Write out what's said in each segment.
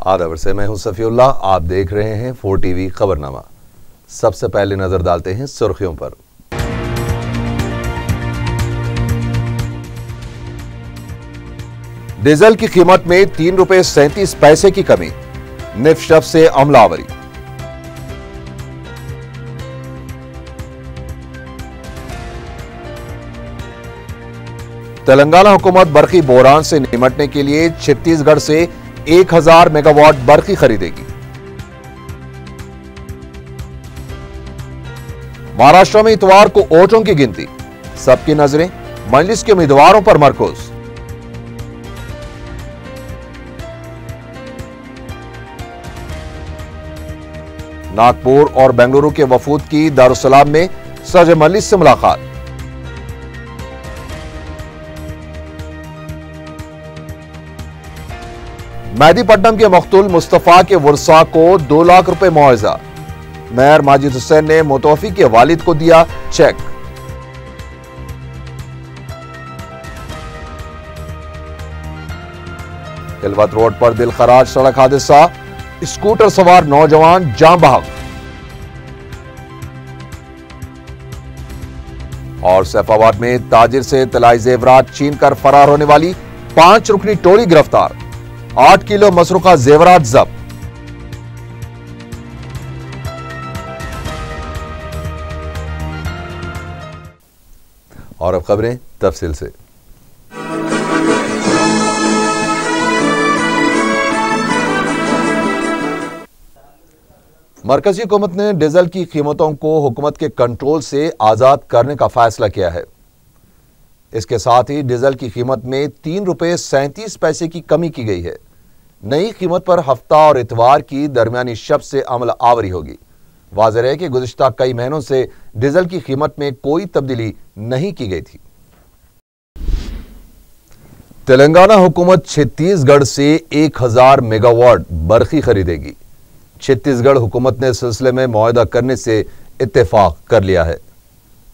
आदाब से मैं हूं सफीउल्लाह। आप देख रहे हैं 4 टीवी खबरनामा। सबसे पहले नजर डालते हैं सुर्खियों पर। डीजल की कीमत में ₹3.37 की कमी, निफ्ट से अमलावरी। तेलंगाना हुकूमत बरकी बहरान से निपटने के लिए छत्तीसगढ़ से 1000 मेगावाट बरकी खरीदेगी। महाराष्ट्र में इतवार को वोटों की गिनती, सबकी नजरें मजलिस के उम्मीदवारों पर मरकूज। नागपुर और बेंगलुरु के वफूद की दारुसलाम में सदर मजलिस से मुलाकात। मेहदीपट्टनम के मकतूल मुस्तफा के वर्सा को 2 लाख रुपए मुआवजा। मेयर माजिद हुसैन ने मुतवफी के वालिद को दिया चेक। खिलवत रोड पर दिलखराज सड़क हादसा, स्कूटर सवार नौजवान जान बहक। और सैफाबाद में ताजिर से तलाई जेवरात छीन कर फरार होने वाली 5 रुकनी टोली गिरफ्तार, 8 किलो मसरूका जेवरात जब्त। और अब खबरें तफसील से। मरकजी हुकूमत ने डीजल की कीमतों को हुकूमत के कंट्रोल से आजाद करने का फैसला किया है। इसके साथ ही डीजल की कीमत में ₹3.37 की कमी की गई है। नई कीमत पर हफ्ता और इतवार की दरमियानी शब से अमल आवरी होगी। वाज़ेह है कि गुज़िश्ता कई महीनों से डीजल की कीमत में कोई तब्दीली नहीं की गई थी। तेलंगाना हुकूमत छत्तीसगढ़ से 1000 मेगावाट बरखी खरीदेगी। छत्तीसगढ़ हुकूमत ने इस सिलसिले में मुआहदा करने से इत्तेफाक कर लिया है।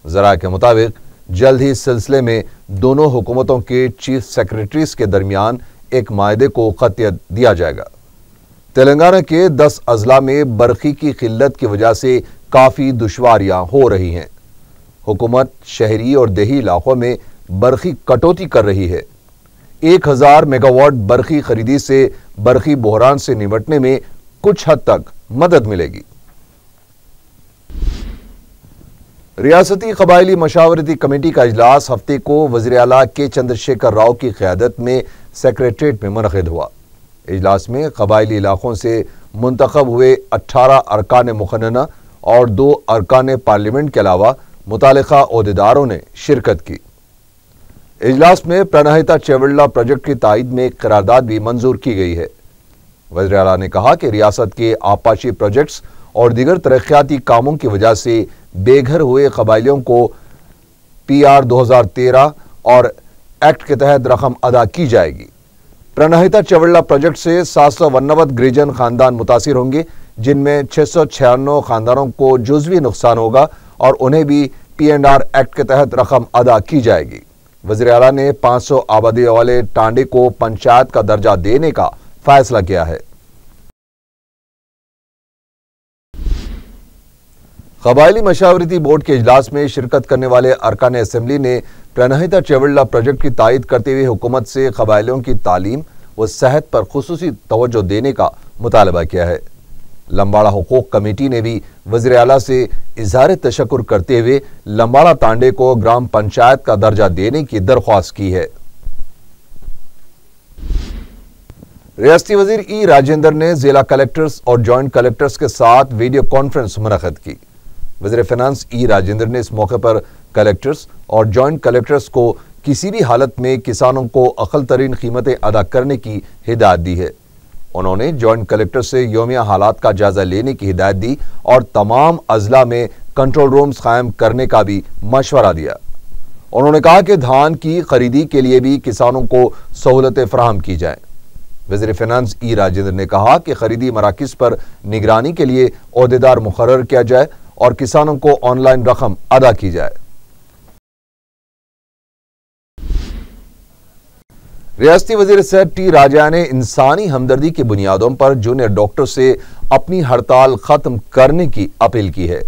ज़राए के मुताबिक जल्द ही इस सिलसिले में दोनों हुकूमतों के चीफ सेक्रेटरीज के दरमियान एक मायदे को खत दिया जाएगा। तेलंगाना के 10 अजला में बरखी की किल्लत की वजह से काफी दुश्वारियां हो रही हैं। हुकूमत शहरी और देही इलाकों में बरखी कटौती कर रही है। 1000 मेगावाट बरखी खरीदी से बरखी बहरान से निपटने में कुछ हद तक मदद मिलेगी। रियासती कबायली मशावरती कमेटी का इजलास हफ्ते को वज़ीर आला के चंद्रशेखर राव की क़यादत में सेक्रेटरीट में मुनक़िद हुआ। इजलास में कबायली इलाकों से मुंतखब हुए 18 अरकान मुखन्ना और 2 अरकान पार्लियामेंट के अलावा मुतालिका ओहदेदारों ने शिरकत की। इजलास में प्रणहिता चेवल्ला प्रोजेक्ट की तायद में एक करारदाद भी मंजूर की गई है। वज़ीर आला ने कहा कि रियासत के आपाशी प्रोजेक्ट्स और दीगर तरक्याती कामों की वजह से बेघर हुए कबायलियों को PR 2013 और एक्ट के तहत रकम अदा की जाएगी। प्रणहिता चेवल्ला प्रोजेक्ट से 789 गिरिजन खानदान मुतासिर होंगे, जिनमें 696 खानदानों को जुज़वी नुकसान होगा और उन्हें भी P&R एक्ट के तहत रकम अदा की जाएगी। वज़ीर आला ने 500 आबादी वाले टांडे को पंचायत का दर्जा देने का फैसला किया है। कबायली मशावरती बोर्ड के इजलास में शिरकत करने वाले अरकान असेंबली ने प्रणहिता चेवल्ला प्रोजेक्ट की तायद करते हुए हुकूमत से कबायलियों की तालीम व सेहत पर खुसूसी तवज्जो देने का मुतालबा किया है। लंबाड़ा हुकूक कमेटी ने भी वज़ीर आला से इजहार तशक्कुर करते हुए लंबाड़ा तांडे को ग्राम पंचायत का दर्जा देने की दरख्वास्त की है। रियासती वजीर ई राजेंद्र ने जिला कलेक्टर्स और जॉइंट कलेक्टर्स के साथ वीडियो कॉन्फ्रेंस मुनक़िद की। वज़ीर फिनांस ई राजेंद्र ने इस मौके पर कलेक्टर्स और जॉइंट कलेक्टर्स को किसी भी हालत में किसानों को अक़ल तरीन कीमतें अदा करने की हिदायत दी है। उन्होंने जॉइंट कलेक्टर से यौमिया हालात का जायजा लेने की हिदायत दी और तमाम अजला में कंट्रोल रूम्स कायम करने का भी मशवरा दिया। उन्होंने कहा कि धान की खरीदी के लिए भी किसानों को सहूलतें फराहम की जाएं। वज़ीर फिनांस ई राजेंद्र ने कहा कि खरीदी मराकिज़ पर निगरानी के लिए ओहदेदार मुकर्रर किया जाए और किसानों को ऑनलाइन रकम अदा की जाए। रियासती वजीर सेहत टी राजा ने इंसानी हमदर्दी की बुनियादों पर जूनियर डॉक्टर से अपनी हड़ताल खत्म करने की अपील की है।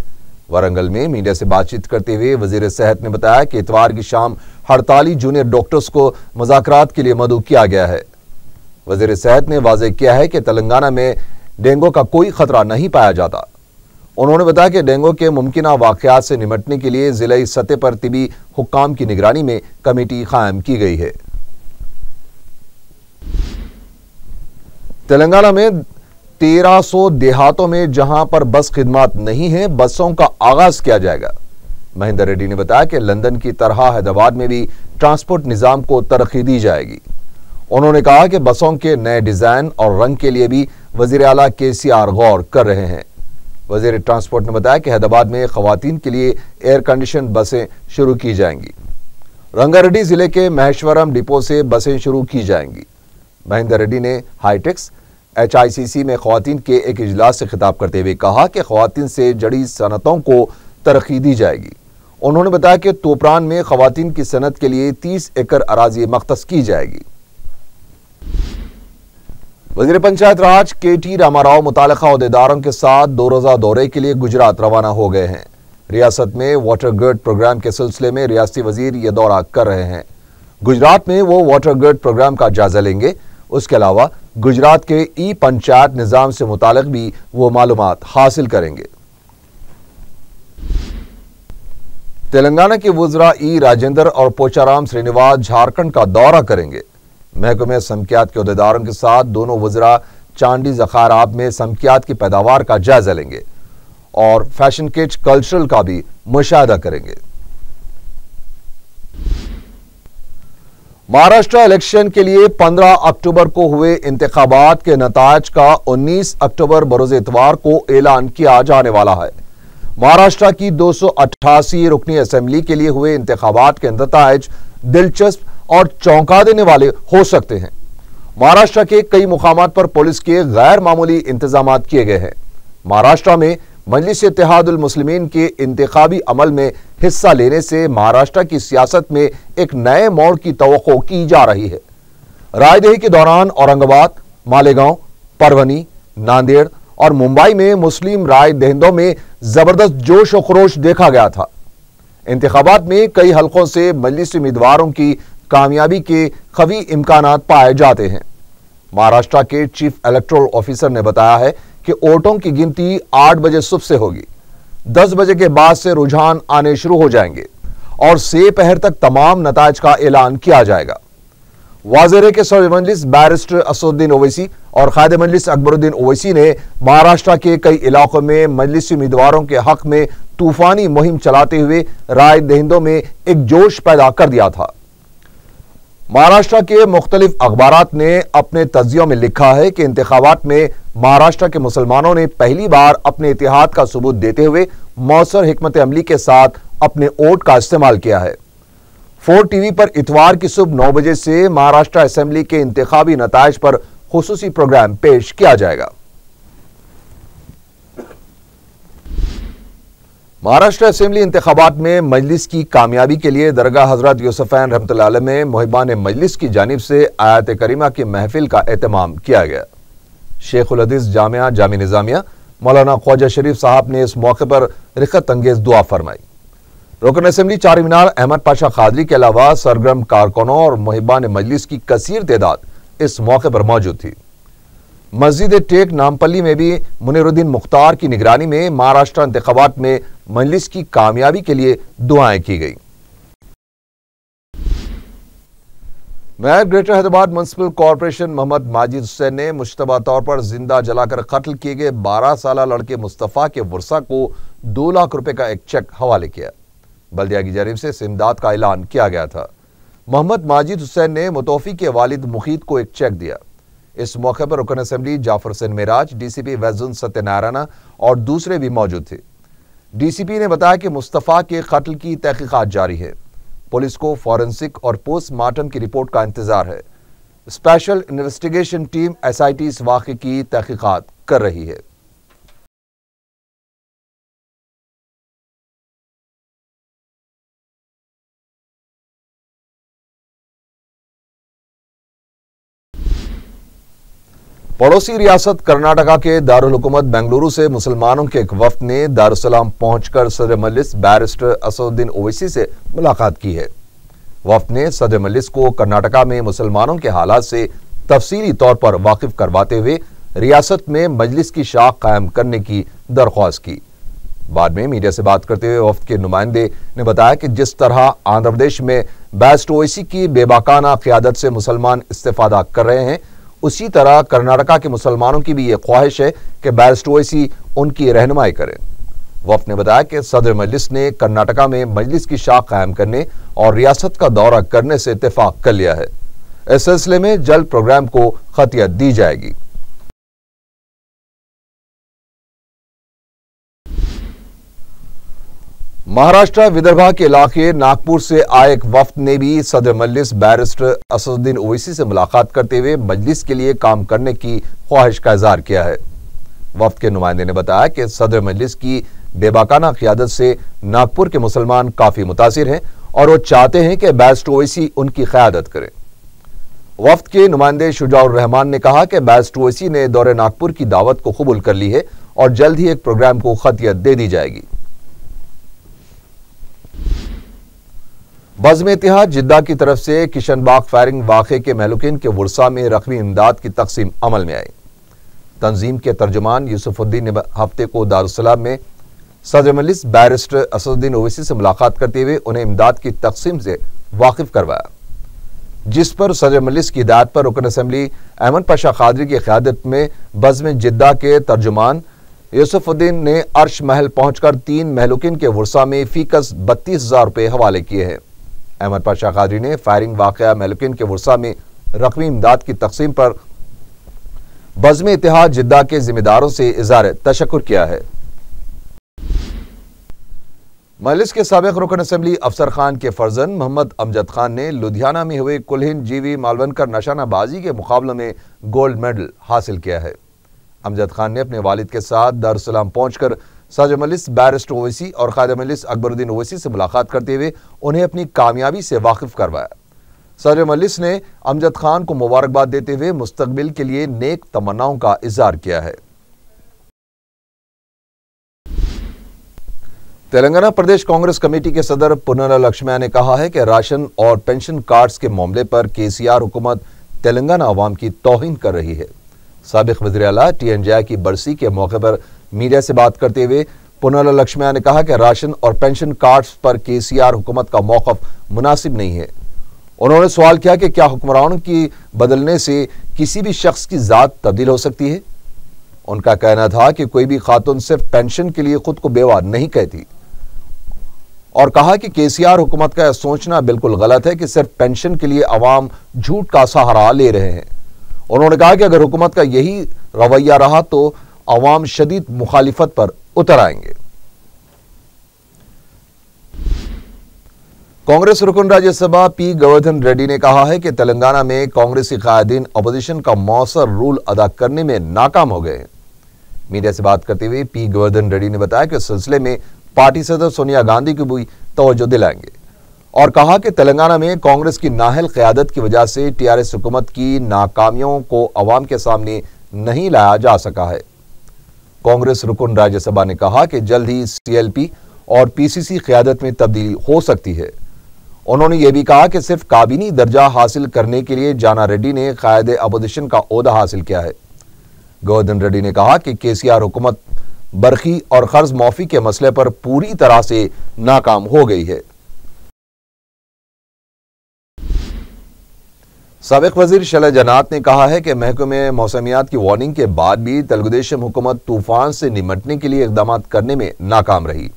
वारंगल में मीडिया से बातचीत करते हुए वजीर सेहत ने बताया कि इतवार की शाम हड़ताली जूनियर डॉक्टर्स को मुज़ाकरात के लिए मदऊ किया गया है। वजीर सेहत ने वाज़ेह किया है कि तेलंगाना में डेंगू का कोई खतरा नहीं पाया जाता। उन्होंने बताया कि डेंगू के मुमकिन वाक़यात से निपटने के लिए जिलाई सतह पर तिबी हुक्काम की निगरानी में कमेटी कायम की गई है। तेलंगाना में 1300 देहातों में जहां पर बस खिदमत नहीं है, बसों का आगाज किया जाएगा। महेंद्र रेड्डी ने बताया कि लंदन की तरह हैदराबाद में भी ट्रांसपोर्ट निजाम को तरक्की दी जाएगी। उन्होंने कहा कि बसों के नए डिजाइन और रंग के लिए भी वजीर आला KCR गौर कर रहे हैं। वजीर ट्रांसपोर्ट ने बताया कि हैदराबाद में खवातीन के लिए एयर कंडीशन बसें शुरू की जाएंगी। रंगारेड्डी जिले के महेश्वरम डिपो से बसें शुरू की जाएंगी। महेंद्र रेड्डी ने हाईटेक्स HICC में खवातीन के एक इजलास से खिताब करते हुए कहा कि खवातीन से जड़ी सनतों को तरक्की दी जाएगी। उन्होंने बताया कि तोपरान में खवातीन की सनत के लिए 30 एकड़ अराजी मख्तस की जाएगी। वजीर पंचायत राज KT रामाराव मुतालिका ओहदेदारों के साथ 2 रोज़ा दौरे के लिए गुजरात रवाना हो गए हैं। रियासत में वाटर ग्रिड प्रोग्राम के सिलसिले में रियासती वजीर यह दौरा कर रहे हैं। गुजरात में वो वाटर ग्रिड प्रोग्राम का जायजा लेंगे। उसके अलावा गुजरात के पंचायत निजाम से मुतालिक भी वो मालूमात हासिल करेंगे। तेलंगाना के वज़रा राजेंद्र और पोचाराम श्रीनिवास झारखंड का दौरा करेंगे। महकमे समकियात के ओहदेदारों के साथ दोनों वज़रा चांडी ज़खाराब में समकियात की पैदावार का जायजा लेंगे और फैशन किट कल्चरल का भी मुशाहिदा करेंगे। महाराष्ट्र इलेक्शन के लिए 15 अक्टूबर को हुए इंतखाबात के नताज का 19 अक्टूबर बरोज इतवार को ऐलान किया जाने वाला है। महाराष्ट्र की 288 रुकनी असेंबली के लिए हुए इंतखाबात के नताज दिलचस्प और चौंका देने वाले हो सकते हैं। महाराष्ट्र के कई मुकामात पर पुलिस के गैर मामूली इंतजाम किए गए हैं। महाराष्ट्र में मजलिस-ए-इत्तेहादुल मुस्लिमीन के इंतखाबी अमल में हिस्सा लेने से महाराष्ट्र की सियासत में एक नए मोड़ की तवक्को की जा रही है। रायदही के दौरान औरंगाबाद, मालेगांव, परभनी, नांदेड़ और मुंबई में मुस्लिम राय दहिंदों में जबरदस्त जोश और खरोश देखा गया था। इंतखाबात में कई हलकों से मजलिस उम्मीदवारों की कामयाबी के कवी इम्कानात पाए जाते हैं। महाराष्ट्र के चीफ इलेक्टोरल ऑफिसर ने बताया है कि वोटों की गिनती 8 बजे सुबह से होगी। 10 बजे के बाद से रुझान आने शुरू हो जाएंगे और से पहर तक तमाम नताज का ऐलान किया जाएगा। वाज़ेह है कि सदर मजलिस बैरिस्टर असदुद्दीन ओवैसी और कायदे मजलिस अकबरुद्दीन ओवैसी ने महाराष्ट्र के कई इलाकों में मजलिस उम्मीदवारों के हक में तूफानी मुहिम चलाते हुए राय दहिंदों में एक जोश पैदा कर दिया था। महाराष्ट्र के मुख्तलिफ अखबारात ने अपने तज्जियों में लिखा है कि इंतखाबात में महाराष्ट्र के मुसलमानों ने पहली बार अपने इतिहाद का सबूत देते हुए मौसर हिकमत अमली के साथ अपने वोट का इस्तेमाल किया है। 4 टीवी पर इतवार की सुबह 9 बजे से महाराष्ट्र असेंबली के इंतखाबी नताइज पर खुसूसी प्रोग्राम पेश किया जाएगा। महाराष्ट्र असेंबली इंतखाबात में मजलिस की कामयाबी के लिए दरगाह हजरत यूसुफैन रहमतुल्लाह अलैह में मुहिबान मजलिस की जानिब से आयत करीमा की महफिल का एहतमाम किया गया। शेखुल हदीस जामिया जामी निजामिया मौलाना ख्वाजा शरीफ साहब ने इस मौके पर रिखत अंगेज दुआ फरमाई। रुकन असेंबली चार मीनार अहमद पाशा खादरी के अलावा सरगर्म कारकुनों और मुहिबान मजलिस की कसीर तादाद इस मौके पर मौजूद थी। मस्जिद टेक नामपल्ली में भी मुनीरुद्दीन मुख्तार की निगरानी में महाराष्ट्र इंतखाबात में मजलिस की कामयाबी के लिए दुआएं की गई। Mayor greater Hyderabad municipal corporation Mohammad Majid Hussain ने मुश्तबा तौर पर जिंदा जलाकर कत्ल किए गए 12 साला लड़के मुस्तफ़ा के वर्सा को 2 लाख रुपए का एक चेक हवाले किया। बल्दिया की जानिब से इमदाद का ऐलान किया गया था। मोहम्मद माजिद हुसैन ने मुतौफी के वालिद मुखीद को एक चेक दिया। इस मौके पर रुकन असेंबली जाफर हुसैन मेराज, डीसीपी वैजुन सत्यनारायण और दूसरे भी मौजूद थे। डीसीपी ने बताया कि मुस्तफ़ा के कत्ल की तहकीकात जारी है। पुलिस को फॉरेंसिक और पोस्टमार्टम की रिपोर्ट का इंतजार है। स्पेशल इन्वेस्टिगेशन टीम SIT इस वाक़े की तहकीकात कर रही है। पड़ोसी रियासत कर्नाटका के दारुल हुकूमत बेंगलुरु से मुसलमानों के एक वफ्द ने दारुस्सलाम पहुंचकर सदर मजलिस बैरिस्टर असदुद्दीन ओवैसी से मुलाकात की है। वफ्द ने सदर मजलिस को कर्नाटका में मुसलमानों के हालात से तफसीली तौर पर वाकिफ करवाते हुए रियासत में मजलिस की शाख कायम करने की दरख्वास्त की। बाद में मीडिया से बात करते हुए वफ्द के नुमाइंदे ने बताया कि जिस तरह आंध्र प्रदेश में बैरिस्टर ओवैसी की बेबाकाना क़ियादत से मुसलमान इस्तेफादा कर रहे हैं, उसी तरह कर्नाटका के मुसलमानों की भी ये ख्वाहिश है कि बैरिस्टर ओवैसी उनकी रहनुमाई करें। वफ्द ने बताया कि सदर मजलिस ने कर्नाटका में मजलिस की शाख कायम करने और रियासत का दौरा करने से इत्तेफाक कर लिया है। इस सिलसिले में जल्द प्रोग्राम को खतियत दी जाएगी। महाराष्ट्र विदर्भा के इलाके नागपुर से आए एक वफ्द ने भी सदर मजलिस बैरिस्टर असदुद्दीन ओवैसी से मुलाकात करते हुए मजलिस के लिए काम करने की ख्वाहिश का इजहार किया है। वफ्द के नुमाइंदे ने बताया कि सदर मजलिस की बेबाकाना क़ियादत से नागपुर के मुसलमान काफी मुतासिर हैं और वो चाहते हैं कि बैरिस्टर ओवैसी उनकी क़यादत करें। वफ्द के नुमाइंदे शुजाउर रहमान ने कहा कि बैरिस्टर ओवैसी ने दौरे नागपुर की दावत को कबूल कर ली है और जल्द ही एक प्रोग्राम को खतियत दे दी जाएगी। बज़्म-ए-इत्तेहाद जिद्दा की तरफ से किशनबाग फायरिंग वाक़े के महलूकीन के वुरसा में रकमी इमदाद की तकसीम अमल में आई। तंजीम के तर्जुमान यूसुफुद्दीन ने हफ्ते को दारुस्सलाम में सदर मजलिस बैरिस्टर असदुद्दीन ओवैसी से मुलाकात करते हुए उन्हें इमदाद की तकसीम से वाकिफ करवाया, जिस पर सदर मजलिस की हिदायत पर रुकन असेंबली अहमद पाशा कादरी की क़यादत में बज़्म जिद्दा के तर्जुमान यूसुफुद्दीन ने अर्श महल पहुंचकर 3 महलूकीन के वुरसा में फीकस 32,000 रुपये हवाले किए हैं। अहमद पाशा कादरी ने फायरिंग वाक़या महलूकीन के वुरसा में रकमी इमदाद की तकसीम पर बज़्म-ए-इत्तेहाद जिद्दा के जिम्मेदारों से इज़हार तशक्कुर किया है। मजलिस के साबिक़ रुकन असेंबली अफसर खान के फर्जंद मोहम्मद अमजद खान ने लुधियाना में हुए कुल हिंद जीवी मालवनकर नशानाबाजी के मुकाबले में गोल्ड मेडल हासिल किया है। अमजद खान ने अपने वालिद के साथ दारुस्सलाम पहुंचकर सदर मजलिस बैरिस्टर ओवैसी और क़ायद मजलिस अकबरुद्दीन ओवैसी से मुलाकात करते हुए उन्हें अपनी कामयाबी से वाकिफ करवाया। सदर मजलिस ने अमजद खान को मुबारकबाद देते हुए मुस्तकबिल के लिए नेक तमन्नाओं का इज़हार किया है। तेलंगाना प्रदेश कांग्रेस कमेटी के सदर पुन्नला लक्ष्मैया ने कहा है कि राशन और पेंशन कार्ड्स के मामले पर केसीआर हुकूमत तेलंगाना अवाम की तौहीन कर रही है। साबिक़ वज़ीर आला TNJI की बरसी के मौके पर मीडिया से बात करते हुए पुन्नला लक्ष्मैया ने कहा कि राशन और पेंशन कार्ड्स पर केसीआर हुकूमत का मौक़िफ़ मुनासिब नहीं है। उन्होंने सवाल किया कि क्या हुक्मरानों की बदलने से किसी भी शख्स की ज़ात तब्दील हो सकती है। उनका कहना था कि कोई भी खातून सिर्फ पेंशन के लिए खुद को बेवा नहीं कहती और कहा कि केसीआर हुकूमत का यह सोचना बिल्कुल गलत है कि सिर्फ पेंशन के लिए अवाम झूठ का सहारा ले रहे हैं। उन्होंने कहा कि अगर हुकूमत का यही रवैया रहा तो अवाम शदीद मुखालिफत पर उतर आएंगे। कांग्रेस रुकन राज्यसभा पी गोवर्धन रेड्डी ने कहा है कि तेलंगाना में कांग्रेसी कायदीन अपोजिशन का मौसर रूल अदा करने में नाकाम हो गए हैं। मीडिया से बात करते हुए पी गोवर्धन रेड्डी ने बताया कि इस सिलसिले में पार्टी सदर सोनिया गांधी को भी तवज्जो दिलाएंगे और कहा कि तेलंगाना में कांग्रेस की नाहल क़यादत की वजह से TRS हुकूमत की नाकामियों को अवाम के सामने नहीं लाया जा सका है। कांग्रेस रुकन राज्यसभा ने कहा कि जल्द ही CLP और PCC क़यादत में तब्दीली हो सकती है। उन्होंने यह भी कहा कि सिर्फ काबीनी दर्जा हासिल करने के लिए जाना रेड्डी ने कायदे अपोजिशन का ओहदा हासिल किया है। गोवर्धन रेड्डी ने कहा कि केसीआर हुकूमत बरखी और कर्ज माफी के मसले पर पूरी तरह से नाकाम हो गई है। साबिक़ वज़ीर शैला जन्नात ने कहा है कि महकमे मौसमियात की वार्निंग के बाद भी तेलुगुदेशम हुकूमत तूफान से निमटने के लिए इक़दाम करने में नाकाम रही।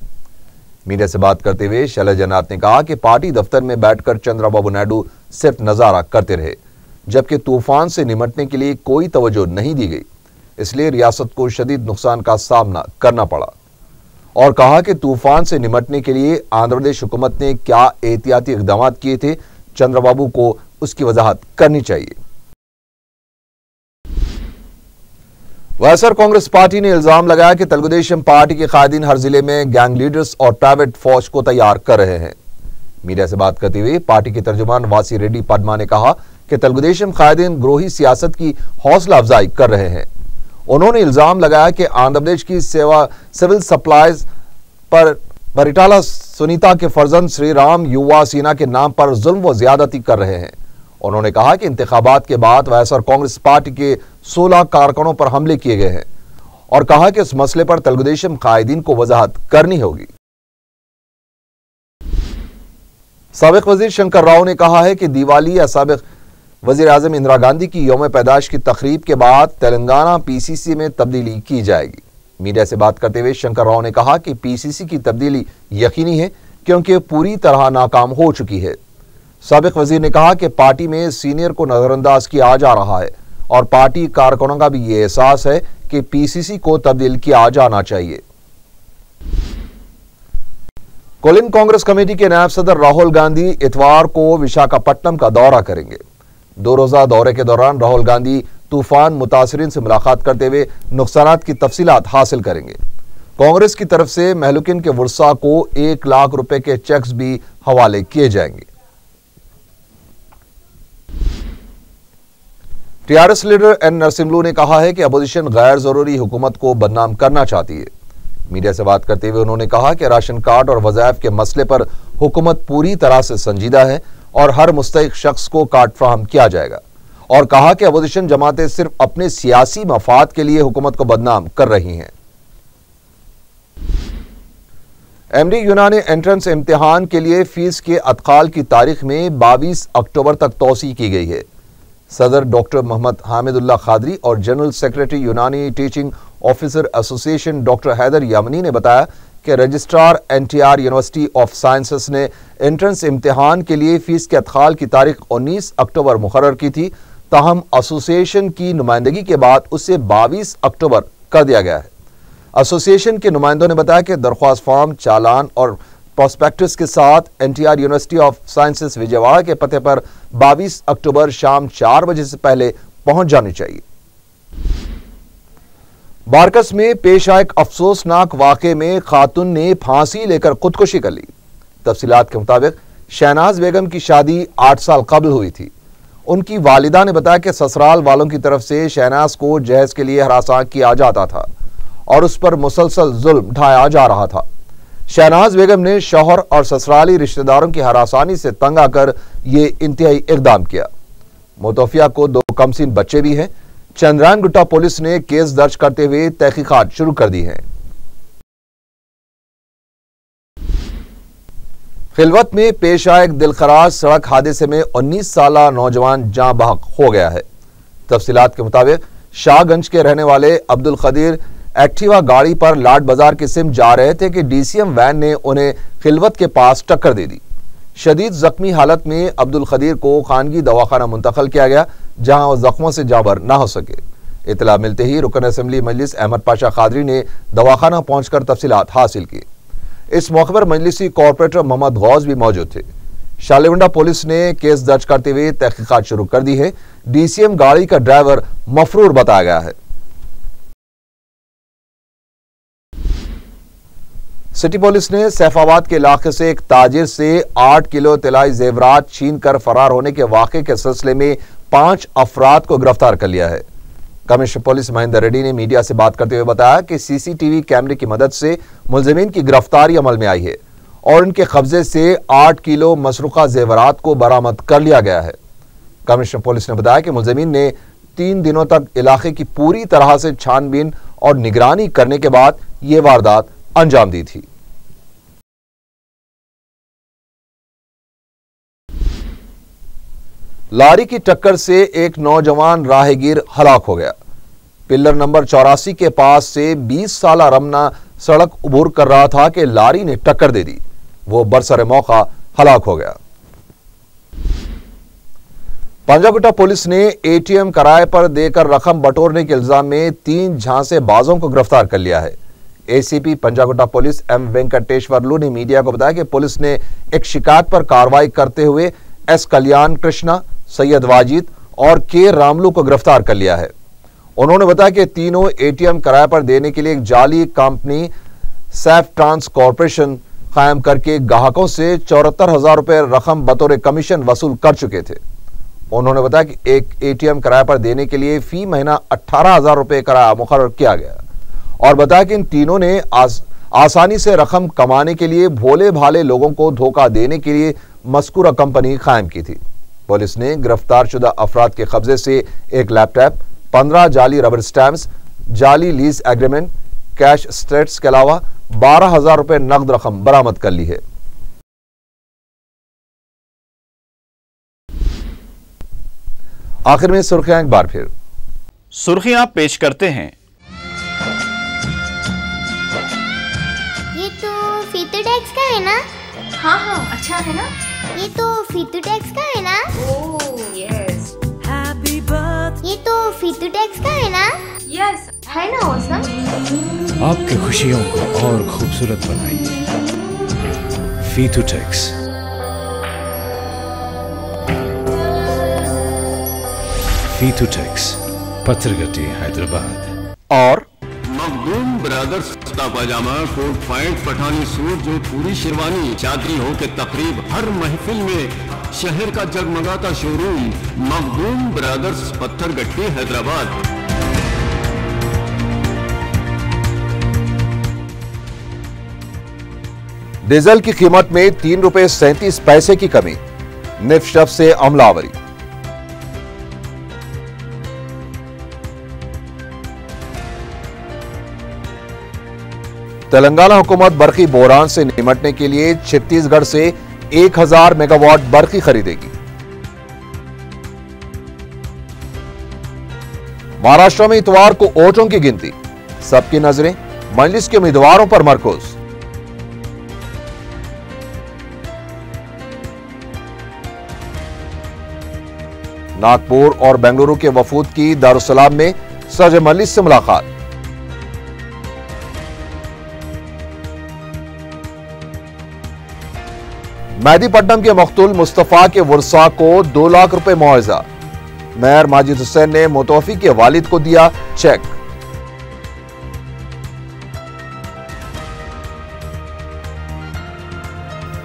मीडिया से बात करते हुए शैला जन्नात ने कहा कि पार्टी दफ्तर में बैठकर चंद्रबाबू नायडू सिर्फ नजारा करते रहे, जबकि तूफान से निमटने के लिए कोई तवज्जो नहीं दी गई, इसलिए रियासत को शदीद नुकसान का सामना करना पड़ा और कहा कि तूफान से निमटने के लिए आंध्र प्रदेश हुकूमत ने क्या एहतियाती इक़दाम किए थे, चंद्रबाबू को उसकी वजाहत करनी चाहिए। वायएसआर कांग्रेस पार्टी ने इल्जाम लगाया कि तेलुगुदेशम पार्टी के कायदीन हर जिले में गैंग लीडर्स और प्राइवेट फौज को तैयार कर रहे हैं। मीडिया से बात करते हुए पार्टी के तर्जुमान वासी रेड्डी पद्मा ने कहा कि तेलुगुदेशम कायदीन ग्रोही सियासत की हौसला अफजाई कर रहे हैं। उन्होंने इल्जाम लगाया कि आंध्र प्रदेश की सिविल सप्लाईज पर परिटाला सुनीता के फर्जंद श्री राम युवा सेना के नाम पर जुल्म व ज्यादती कर रहे हैं। उन्होंने कहा कि इंतखाबात के बाद वायएसआर कांग्रेस पार्टी के 16 कारकुनों पर हमले किए गए हैं और कहा कि इस मसले पर तेलुगुदेशम कायदीन को वजाहत करनी होगी। साबिक वजीर शंकर राव ने कहा है कि दिवाली या साबिक वजीर आजम इंदिरा गांधी की यौम पैदाइश की तकरीब के बाद तेलंगाना पीसीसी में तब्दीली की जाएगी। मीडिया से बात करते हुए शंकर राव ने कहा कि पीसीसी की तब्दीली यकीनी है क्योंकि पूरी तरह नाकाम हो चुकी है। साबिक वजीर ने कहा कि पार्टी में सीनियर को नजरअंदाज किया जा रहा है और पार्टी कारकुनों का भी ये एहसास है कि पीसीसी को तब्दील किया जाना चाहिए। कोलिन कांग्रेस कमेटी के नायब सदर राहुल गांधी इतवार को विशाखापट्टनम का दौरा करेंगे। 2 रोजा दौरे के दौरान राहुल गांधी तूफान मुतासरीन से मुलाकात करते हुए नुकसानात की तफसीलात हासिल करेंगे। कांग्रेस की तरफ से महलूकिन के वर्सा को 1 लाख रुपए के चेक्स भी हवाले किए जाएंगे। टीआरएस लीडर एन नरसिम्लू ने कहा है कि अपोजिशन गैर जरूरी हुकूमत को बदनाम करना चाहती है। मीडिया से बात करते हुए उन्होंने कहा कि राशन कार्ड और वज़ाइफ के मसले पर हुकूमत पूरी तरह से संजीदा है और हर मुस्तहिक शख्स को कार्ड फराहम किया जाएगा और कहा कि अपोजिशन जमातें सिर्फ अपने सियासी मफाद के लिए हुकूमत को बदनाम कर रही हैं। एमडी यूनानी एंट्रेंस इम्तिहान के लिए फीस के अदखाल की तारीख में 22 अक्टूबर तक तौसी की गई है। सदर डॉक्टर मोहम्मद हामिदुल्लाह खादरी और general secretary Unani teaching officer association doctor Haider Yamani ने बताया कि registrar NTR university of sciences ने एंट्रेंस इम्तिहान के लिए फीस के अदखाल की तारीख 19 अक्टूबर मुकर्रर की थी, ताहम एसोसिएशन की नुमाइंदगी के बाद उसे 22 अक्टूबर कर दिया गया है। एसोसिएशन के नुमाइंदों ने बताया कि दरख्वास्त फॉर्म, चालान और प्रोस्पेक्टस के साथ NTR university of sciences Vijayawada के पते पर 22 अक्टूबर शाम 4 बजे से पहले पहुंच जानी चाहिए। बारकस में पेश आए एक अफसोसनाक वाक़े में खातून ने फांसी लेकर खुदकुशी कर ली। तफसीलात के मुताबिक शहनाज बेगम की शादी 8 साल कबल हुई थी। उनकी वालिदा ने बताया कि ससुराल वालों की तरफ से शहनाज को जहेज के लिए हरासा किया जाता था और उस पर मुसलसल जुल्म ढाया जा रहा था। शहनाज बेगम ने शौहर और ससुराली रिश्तेदारों की हरासानी से तंग आकर ये इंतहाई इकदाम किया। मुतवफिया को 2 कमसीन बच्चे भी हैं। चंद्रायन गुट्टा पुलिस ने केस दर्ज करते हुए तहकीकात शुरू कर दी है। खिलवत में पेश आए एक दिलखराज सड़क हादसे में 19 साला नौजवान जाँ बहक हो गया है। तफसीलात के मुताबिक शाहगंज के रहने वाले अब्दुल खदीर एक्टिवा गाड़ी पर लाड बाजार की सिम जा रहे थे कि डीसीएम वैन ने उन्हें खिलवत के पास टक्कर दे दी। शदीद जख्मी हालत में अब्दुल खदीर को खानगी दवाखाना मुंतकिल किया गया, जहां वह जख्मों से जाबर ना हो सके। इतला मिलते ही रुकन असेंबली मजलिस अहमद पाशा खादरी ने दवाखाना पहुंचकर तफसीलात हासिल की। इस मौके पर मजलिसी कॉर्पोरेटर मोहम्मद गौस भी मौजूद थे। शालीवंडा पुलिस ने केस दर्ज करते हुए तहकीकात शुरू कर दी है। डीसीएम गाड़ी का ड्राइवर मफरूर बताया गया है। सिटी पुलिस ने सैफाबाद के इलाके से एक ताजिर से 8 किलो तिलाई जेवरात छीन कर फरार होने के वाक़े के सिलसिले में 5 अफराद को गिरफ्तार कर लिया है। कमिश्नर पुलिस महेंद्र रेड्डी ने मीडिया से बात करते हुए बताया कि सीसीटीवी कैमरे की मदद से मुलजिमीन की गिरफ्तारी अमल में आई है और उनके कब्जे से 8 किलो मसरूका जेवरात को बरामद कर लिया गया है। कमिश्नर पुलिस ने बताया कि मुलजिमीन ने 3 दिनों तक इलाके की पूरी तरह से छानबीन और निगरानी करने के बाद ये वारदात अंजाम दी थी। लारी की टक्कर से एक नौजवान राहगीर हलाक हो गया। पिल्लर नंबर 84 के पास से 20 साला रमना सड़क उबूर कर रहा था कि लारी ने टक्कर दे दी। वो बरसरे मौका हलाक हो गया। पंजागुट्टा पुलिस ने एटीएम किराए पर देकर रकम बटोरने के इल्जाम में 3 झांसेबाजों को गिरफ्तार कर लिया है। ACP Panjagutta police M Venkateswarlu ने मीडिया को बताया कि पुलिस ने एक शिकायत पर कार्रवाई करते हुए एस कल्याण कृष्णा, सैयद वाजिद और के रामलू को गिरफ्तार कर लिया है। उन्होंने बताया कि तीनों एटीएम किराए पर देने के लिए एक जाली कंपनी सैफ ट्रांस कॉर्पोरेशन कायम करके ग्राहकों से 74,000 रुपए रकम बतौर कमीशन वसूल कर चुके थे। उन्होंने बताया कि एक एटीएम किराए पर देने के लिए फी महीना 18,000 रुपए किराया मुकर्रर किया गया और बताया कि इन तीनों ने आसानी से रकम कमाने के लिए भोले भाले लोगों को धोखा देने के लिए मज़कूरा कंपनी कायम की थी। पुलिस ने गिरफ्तार शुदा अफराद के कब्जे से एक लैपटॉप, 15 जाली रबर स्टैम्प्स, जाली लीज एग्रीमेंट, कैश स्टेट्स के अलावा 12,000 रुपए नकद रकम बरामद कर ली है। आखिर में सुर्खियां एक बार फिर। सुर्खियां पेश करते हैं। ये तो फीतू टैक्स का है ना? हाँ अच्छा है ना? ये तो फीतू टैक्स का है ना? Oh yes. ये तो फीतू टैक्स का है ना? यस है ना औसम। आपके खुशियों को और खूबसूरत बनाइए फीतू टैक्स। फीतू टैक्स, पत्थरगट्टी, हैदराबाद। और मखदूम ब्रदर्स कुर्ता पाजामा, कोट पैंट, पठानी सूट, जो पूरी शेरवानी, चादरी हो के तकरीब, हर महफिल में शहर का जगमगाता showroom Makhdoom brothers, Pathargatti, Hyderabad. Diesel की कीमत में 3 रुपए 37 पैसे की कमी, निफ्ट से अमलावरी। तेलंगाना हुकूमत बरकी बहरान से निपटने के लिए छत्तीसगढ़ से 1000 मेगावाट बरकी खरीदेगी। महाराष्ट्र में इतवार को वोटों की गिनती, सबकी नजरें मजलिस के उम्मीदवारों पर मरकूज। नागपुर और बेंगलुरु के वफूद की दारुसलाम में सदर मजलिस से मुलाकात। मेहदीपट्टनम के मकतूल मुस्तफा के वर्सा को 2 लाख रुपए मुआवजा। मेयर माजिद हुसैन ने मुतवफी के वालिद को दिया चेक।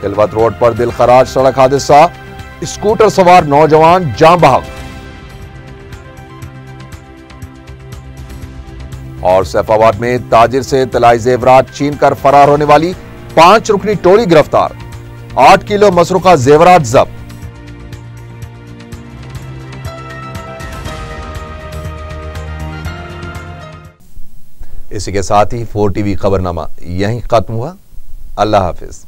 तिलवत रोड पर दिलखराज सड़क हादसा, स्कूटर सवार नौजवान जान बहक। और सैफाबाद में ताजिर से तलाई जेवरात छीन कर फरार होने वाली 5 रुकनी टोली गिरफ्तार, 8 किलो मसरूका जेवरात जब्त। इसी के साथ ही 4 टीवी खबरनामा यहीं खत्म हुआ। अल्लाह हाफिज।